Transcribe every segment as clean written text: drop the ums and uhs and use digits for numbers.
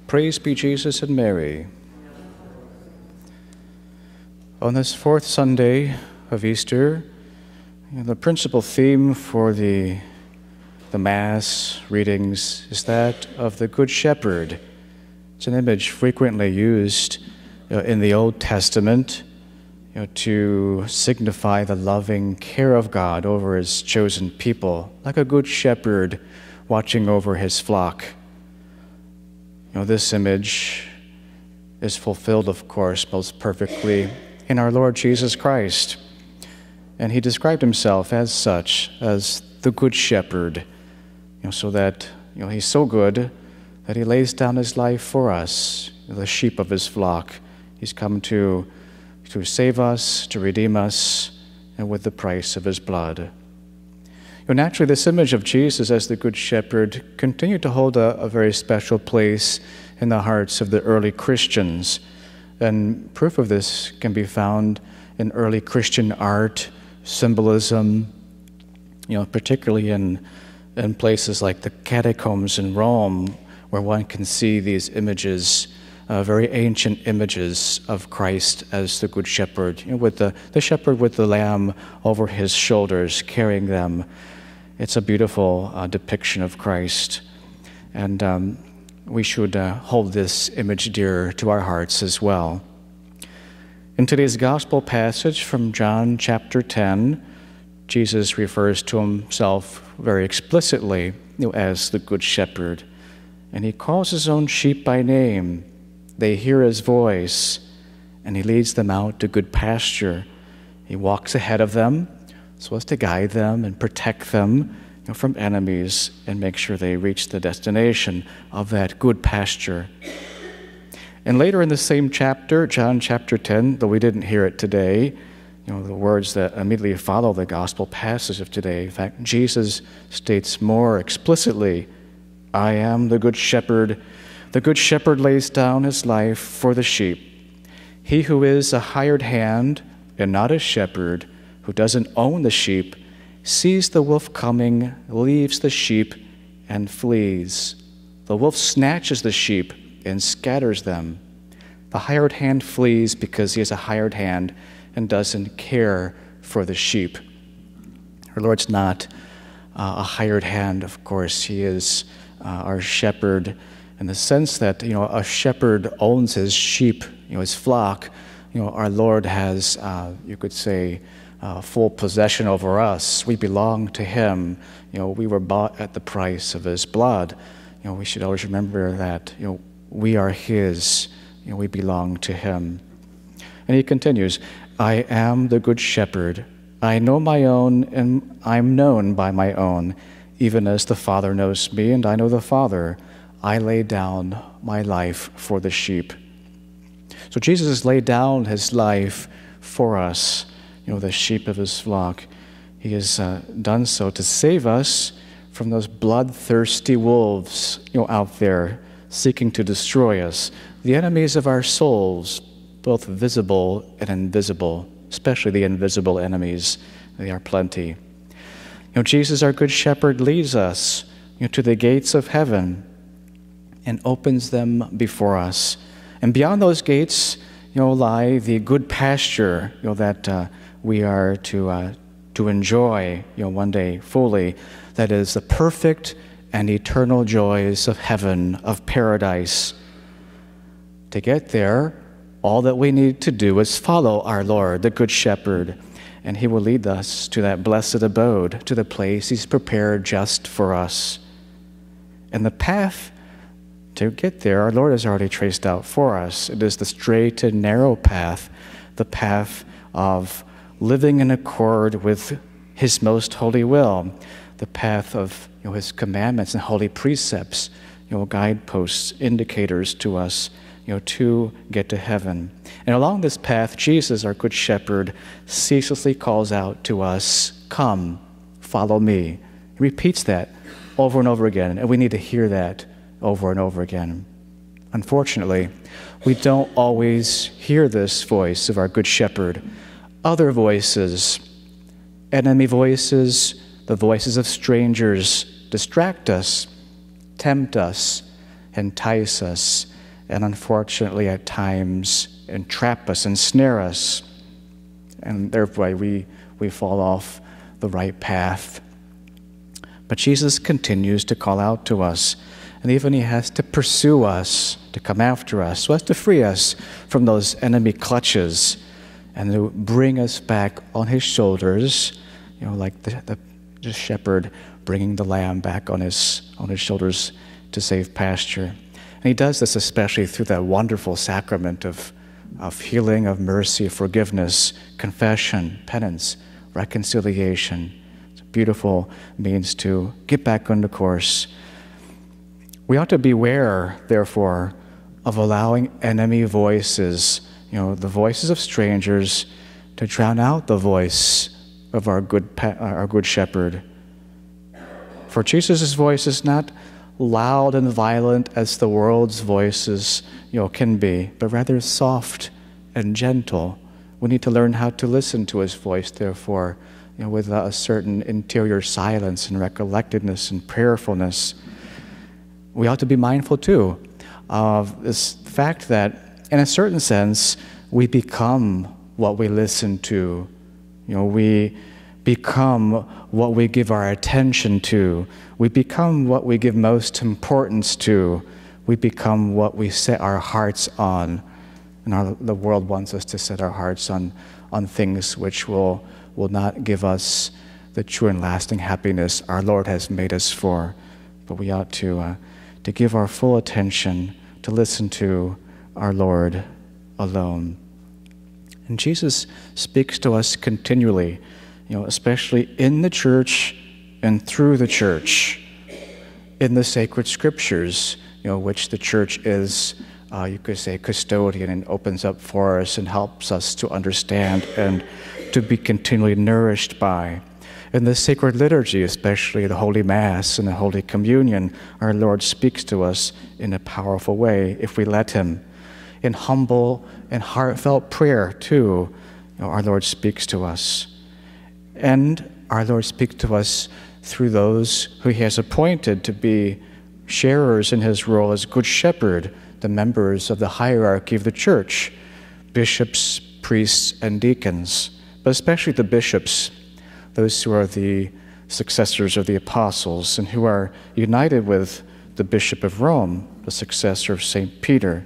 Praise be Jesus and Mary. On this fourth Sunday of Easter, the principal theme for the Mass readings is that of the Good Shepherd. It's an image frequently used in the Old Testament to signify the loving care of God over his chosen people, like a good shepherd watching over his flock. This image is fulfilled, of course, most perfectly in our Lord Jesus Christ. And he described himself as such, as the Good Shepherd, so that he's so good that he lays down his life for us, the sheep of his flock. He's come to save us, to redeem us, and with the price of his blood. Naturally, this image of Jesus as the Good Shepherd continued to hold a very special place in the hearts of the early Christians. And proof of this can be found in early Christian art, symbolism, particularly in places like the catacombs in Rome, where one can see these images, very ancient images of Christ as the Good Shepherd, with the shepherd with the lamb over his shoulders, carrying them. It's a beautiful depiction of Christ, and we should hold this image dear to our hearts as well. In today's Gospel passage from John chapter 10, Jesus refers to himself very explicitly as the Good Shepherd, and he calls his own sheep by name. They hear his voice, and he leads them out to good pasture. He walks ahead of them so as to guide them and protect them from enemies and make sure they reach the destination of that good pasture. And later in the same chapter, John chapter 10, though we didn't hear it today, the words that immediately follow the gospel passage of today, in fact, Jesus states more explicitly, I am the good shepherd. The good shepherd lays down his life for the sheep. He who is a hired hand and not a shepherd, who doesn't own the sheep, sees the wolf coming, leaves the sheep, and flees. The wolf snatches the sheep and scatters them. The hired hand flees because he is a hired hand and doesn't care for the sheep. Our Lord's not a hired hand, of course. He is our shepherd in the sense that, a shepherd owns his sheep, his flock. Our Lord has, you could say, full possession over us. We belong to him. We were bought at the price of his blood. We should always remember that, we are his. We belong to him. And he continues, I am the good shepherd. I know my own, and I'm known by my own, even as the Father knows me, and I know the Father. I lay down my life for the sheep. So Jesus has laid down his life for us, the sheep of his flock. He has done so to save us from those bloodthirsty wolves, out there seeking to destroy us, the enemies of our souls, both visible and invisible, especially the invisible enemies. They are plenty. Jesus, our good shepherd, leads us to the gates of heaven and opens them before us. And beyond those gates, lie the good pasture, that we are to enjoy, one day fully. That is the perfect and eternal joys of heaven, of paradise. To get there, all that we need to do is follow our Lord, the Good Shepherd, and he will lead us to that blessed abode, to the place he's prepared just for us. And the path to get there, our Lord has already traced out for us. It is the straight and narrow path, the path of living in accord with his most holy will, the path of his commandments and holy precepts, guideposts, indicators to us, to get to heaven. And along this path, Jesus, our good shepherd, ceaselessly calls out to us, come, follow me. He repeats that over and over again, and we need to hear that over and over again. Unfortunately, we don't always hear this voice of our good shepherd. Other voices, enemy voices, the voices of strangers, distract us, tempt us, entice us, and unfortunately at times entrap us, ensnare us, and therefore we fall off the right path. But Jesus continues to call out to us, and even he has to pursue us, to come after us, so as to free us from those enemy clutches and to bring us back on his shoulders, like the shepherd bringing the lamb back on his shoulders to safe pasture. And he does this especially through that wonderful sacrament of healing, of mercy, of forgiveness, confession, penance, reconciliation. It's a beautiful means to get back on the course. We ought to beware, therefore, of allowing enemy voices, the voices of strangers, to drown out the voice of our good shepherd. For Jesus' voice is not loud and violent as the world's voices, can be, but rather soft and gentle. We need to learn how to listen to his voice, therefore, with a certain interior silence and recollectedness and prayerfulness. We ought to be mindful, too, of this fact that, in a certain sense, we become what we listen to. We become what we give our attention to. We become what we give most importance to. We become what we set our hearts on. And the world wants us to set our hearts on things which will not give us the true and lasting happiness our Lord has made us for. But we ought to give our full attention to listen to our Lord alone. And Jesus speaks to us continually, especially in the church and through the church, in the sacred scriptures, which the church is, you could say, custodian, and opens up for us and helps us to understand and to be continually nourished by. In the sacred liturgy, especially the Holy Mass and the Holy Communion, our Lord speaks to us in a powerful way if we let him. In humble and heartfelt prayer, too, our Lord speaks to us. And our Lord speaks to us through those who he has appointed to be sharers in his role as Good Shepherd, the members of the hierarchy of the church, bishops, priests, and deacons, but especially the bishops, those who are the successors of the apostles and who are united with the Bishop of Rome, the successor of St. Peter,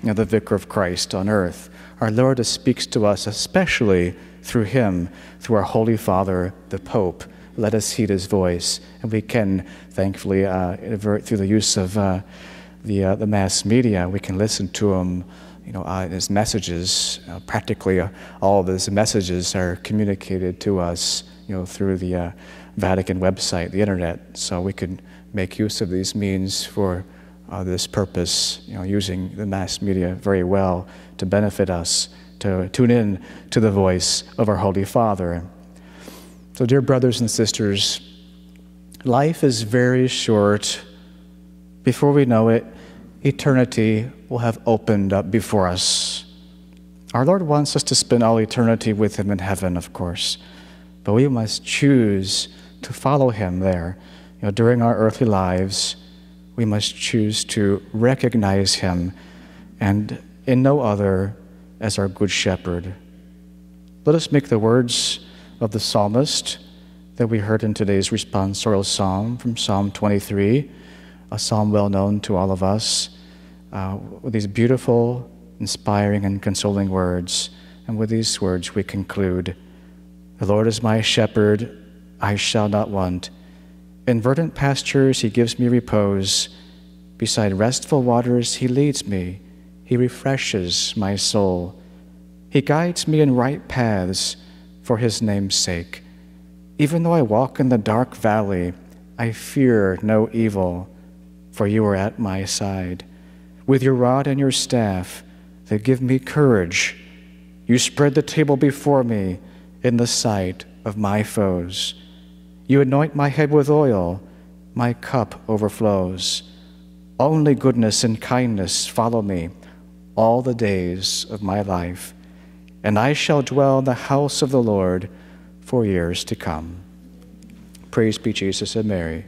the vicar of Christ on earth. Our Lord speaks to us especially through him, through our Holy Father, the Pope. Let us heed his voice. And we can, thankfully, through the use of the mass media, we can listen to him, his messages. Practically all of his messages are communicated to us, through the Vatican website, the internet. So we can make use of these means for this purpose, using the mass media very well to benefit us, to tune in to the voice of our Holy Father. So, dear brothers and sisters, life is very short. Before we know it, eternity will have opened up before us. Our Lord wants us to spend all eternity with him in heaven, of course, but we must choose to follow him there. During our earthly lives, we must choose to recognize him and in no other as our good shepherd. Let us make the words of the psalmist that we heard in today's responsorial psalm from Psalm 23, a psalm well known to all of us, with these beautiful, inspiring, and consoling words. And with these words we conclude, "The Lord is my shepherd, I shall not want. In verdant pastures he gives me repose. Beside restful waters he leads me. He refreshes my soul. He guides me in right paths for his name's sake. Even though I walk in the dark valley, I fear no evil, for you are at my side. With your rod and your staff, they give me courage. You spread the table before me in the sight of my foes. You anoint my head with oil, my cup overflows. Only goodness and kindness follow me all the days of my life, and I shall dwell in the house of the Lord for years to come." Praise be Jesus and Mary.